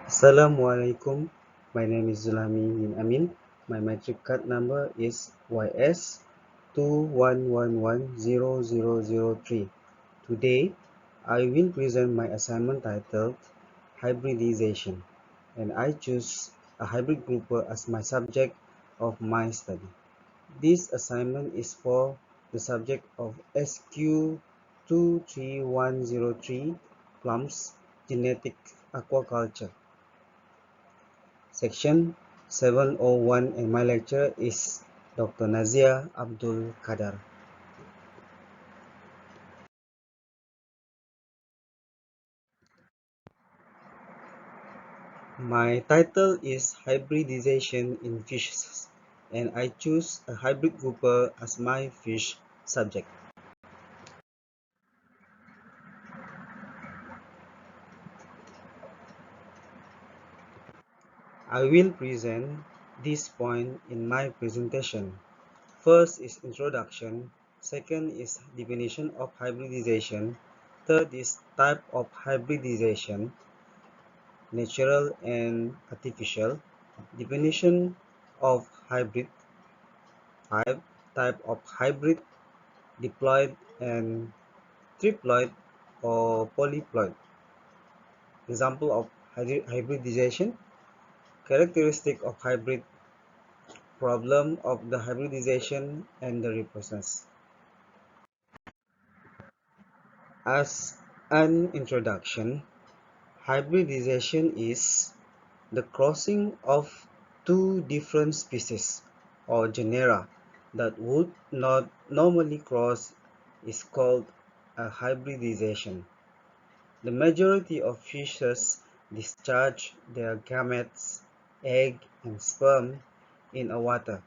Assalamualaikum. My name is Zulhami bin Amin. My matric card number is YS21110003. Today, I will present my assignment titled Hybridization, and I choose a hybrid grouper as my subject of my study. This assignment is for the subject of SQ 23103 Plums Genetic Aquaculture. Section 701, and my lecturer is Dr. Nazia Abdul Qadar. My title is Hybridization in Fishes, and I choose a hybrid grouper as my fish subject. I will present this point in my presentation. First is introduction, second is definition of hybridization, third is type of hybridization, natural and artificial, definition of hybrid, type of hybrid, diploid and triploid or polyploid, example of hybridization, characteristic of hybrid, problem of the hybridization and the reprocess. As an introduction, hybridization is the crossing of two different species or genera that would not normally cross is called a hybridization. The majority of fishes discharge their gametes, egg and sperm in a water,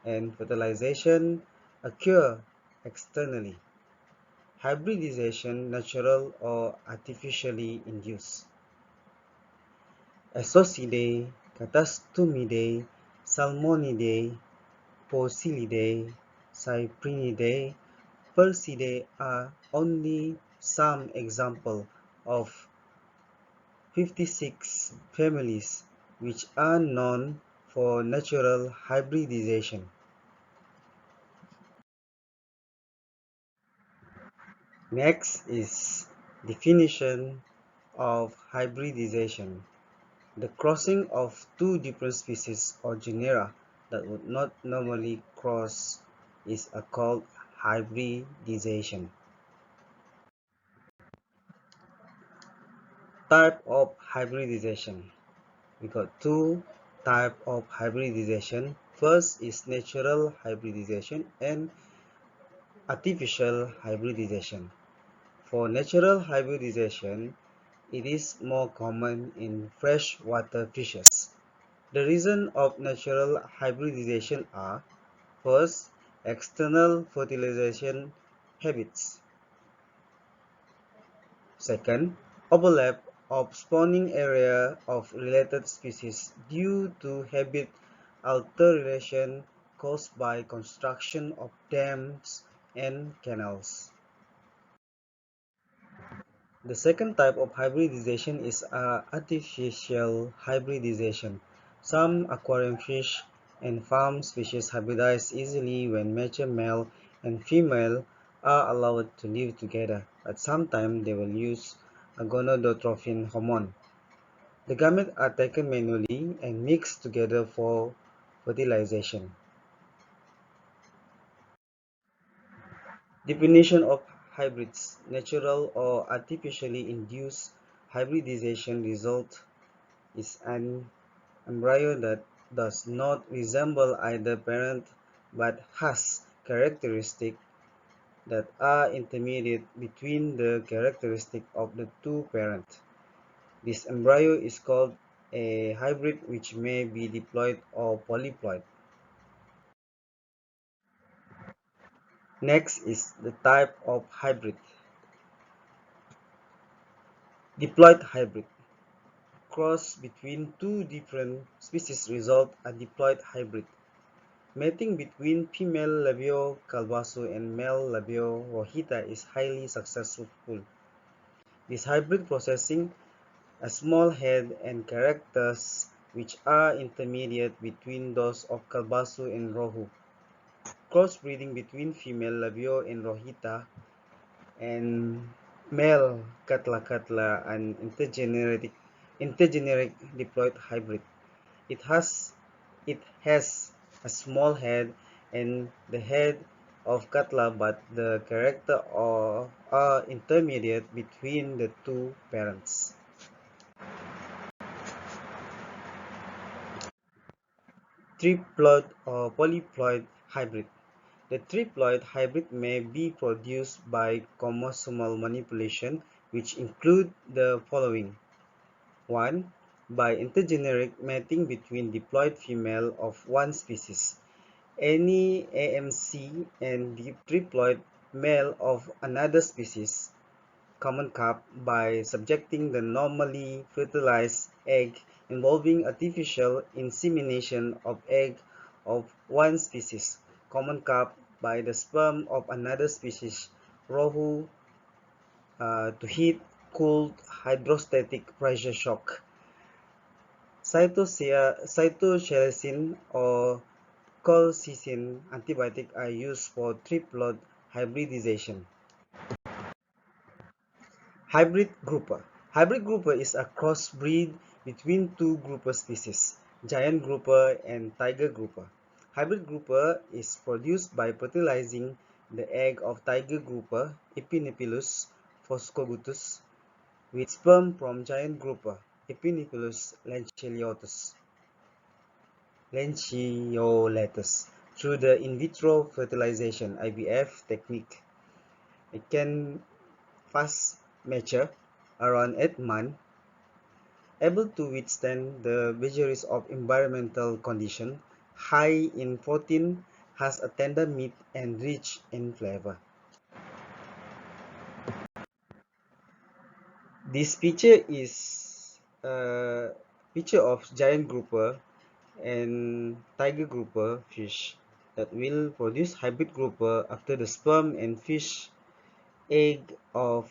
and fertilization occurs externally. Hybridization, natural or artificially induced. Associidae, Catastomidae, Salmonidae, Posilidae, Cyprinidae, Percidae are only some examples of 56 families which are known for natural hybridization. Next is definition of hybridization. The crossing of two different species or genera that would not normally cross is called hybridization. Type of hybridization. We got two types of hybridization. First is natural hybridization and artificial hybridization. For natural hybridization, it is more common in freshwater fishes. The reasons of natural hybridization are: first, external fertilization habits. Second, overlap of spawning area of related species due to habit alteration caused by construction of dams and canals. The second type of hybridization is artificial hybridization. Some aquarium fish and farm species hybridize easily when mature male and female are allowed to live together, but sometimes they will use a gonadotrophin hormone. The gametes are taken manually and mixed together for fertilization. Definition of hybrids. Natural or artificially induced hybridization result is an embryo that does not resemble either parent but has characteristics that are intermediate between the characteristics of the two parents. This embryo is called a hybrid, which may be diploid or polyploid. Next is the type of hybrid. Diploid hybrid. Cross between two different species result a diploid hybrid. Mating between female labio calvaso and male labio rohita is highly successful. This hybrid processing a small head and characters which are intermediate between those of Kalbasu and Rohu. Crossbreeding between female Labio and Rohita and male Katla Katla, an intergeneric diploid hybrid. It has it has a small head and the head of Katla, but the character are intermediate between the two parents. Triploid or polyploid hybrid. The triploid hybrid may be produced by chromosomal manipulation, which include the following. 1. By intergeneric mating between diploid female of one species. Any AMC and triploid male of another species, common cup, by subjecting the normally fertilized egg involving artificial insemination of egg of one species, common cup, by the sperm of another species, Rohu, to hit cooled hydrostatic pressure shock. Cytochalasin or colchicine antibiotics are used for triploid hybridization. Hybrid grouper. Hybrid grouper is a crossbreed between two grouper species, giant grouper and tiger grouper. Hybrid grouper is produced by fertilizing the egg of tiger grouper Epinepilus phoscogutus with sperm from giant grouper Epinepilus lanceolatus through the in vitro fertilization (IVF) technique. It can fast mature around 8 months, able to withstand the vagaries of environmental conditions, high in protein, has a tender meat, and rich in flavor. This picture is a picture of giant grouper and tiger grouper fish that will produce hybrid grouper after the sperm and fish egg are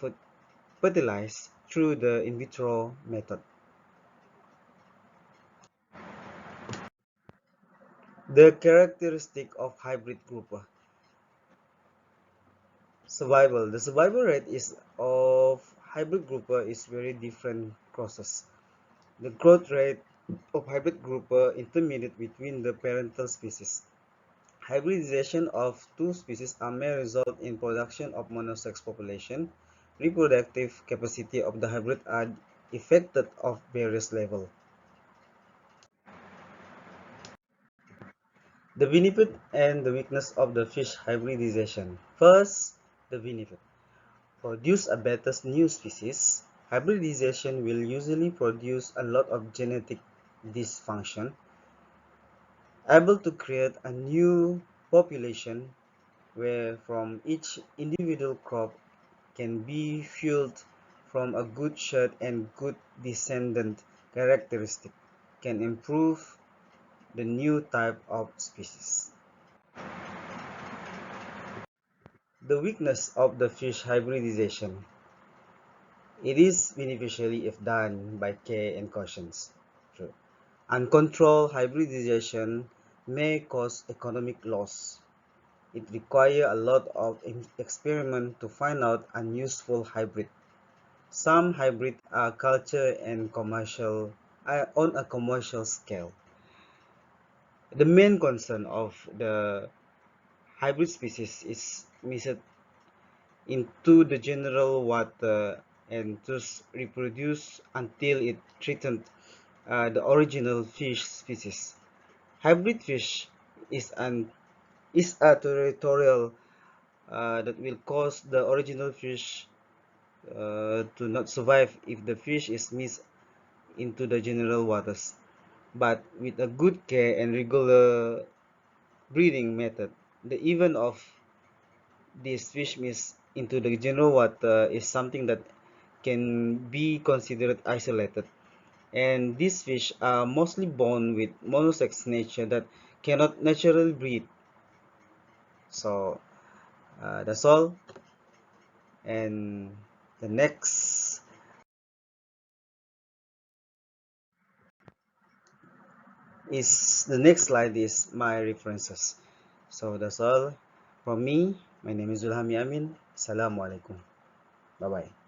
fertilized through the in vitro method. The characteristic of hybrid grouper. Survival. The survival rate is of hybrid grouper is very different crosses. The growth rate of hybrid grouper intermediate between the parental species. Hybridization of two species may result in production of monosex population. Reproductive capacity of the hybrid are affected of various level. The benefit and the weakness of the fish hybridization. First, the benefit. Produce a better new species. Hybridization will usually produce a lot of genetic dysfunction, able to create a new population where from each individual crop can be fueled from a good shot and good descendant characteristic, can improve the new type of species. The weakness of the fish hybridization. It is beneficial if done by care and caution. True. Uncontrolled hybridization may cause economic loss. It requires a lot of experiment to find out an useful hybrid. Some hybrids are cultured and commercial on a commercial scale. The main concern of the hybrid species is mixed into the general water and thus reproduce until it threatens the original fish species. Hybrid fish is a territorial that will cause the original fish to not survive if the fish is mixed into the general waters. But with a good care and regular breeding method, the event of this fish mix into the general water is something that can be considered isolated. And these fish are mostly born with monosex nature that cannot naturally breed. So that's all. And the next is the next slide is my references. So that's all from me. My name is Zulhami Amin. Assalamualaikum. Bye bye.